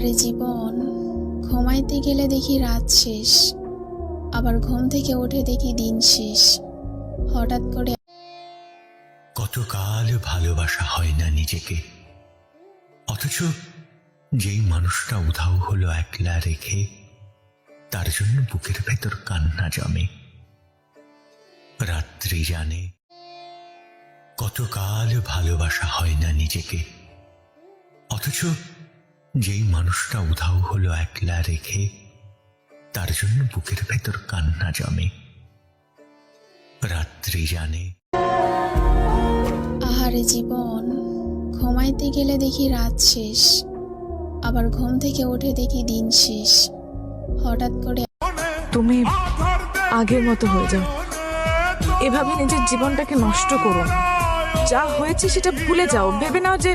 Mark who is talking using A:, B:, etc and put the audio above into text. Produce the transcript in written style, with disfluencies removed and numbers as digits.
A: আহারে জীবন, ঘুমাইতে গেলে দেখি রাত শেষ, আবার ঘুম থেকে উঠে দেখি দিন শেষ। হঠাৎ করে
B: কতকাল ভালোবাসা হয় না নিজেকে, অথচ যেই মানুষটা উধাও হলো একলা রেখে, তার জন্য বুকের ভেতর কান্না জমে। রাত্রি জানে কতকাল ভালোবাসা হয় না নিজেকে, অথচ যেই মানুষটা উধাও হলো একলা রেখে, তার জন্য বুকের ভেতর কান্না জমে। রাত্রি জানে।
A: আহারে জীবন, ঘুমাইতে গেলে দেখি রাত শেষ, আবার ঘুম থেকে উঠে দেখি দিন শেষ। হঠাৎ করে
C: তুমি আগের মতো হয়ে যাও, এভাবে নিজের জীবনটাকে নষ্ট করো না। যা হয়েছে সেটা ভুলে যাও, ভেবে নাও যে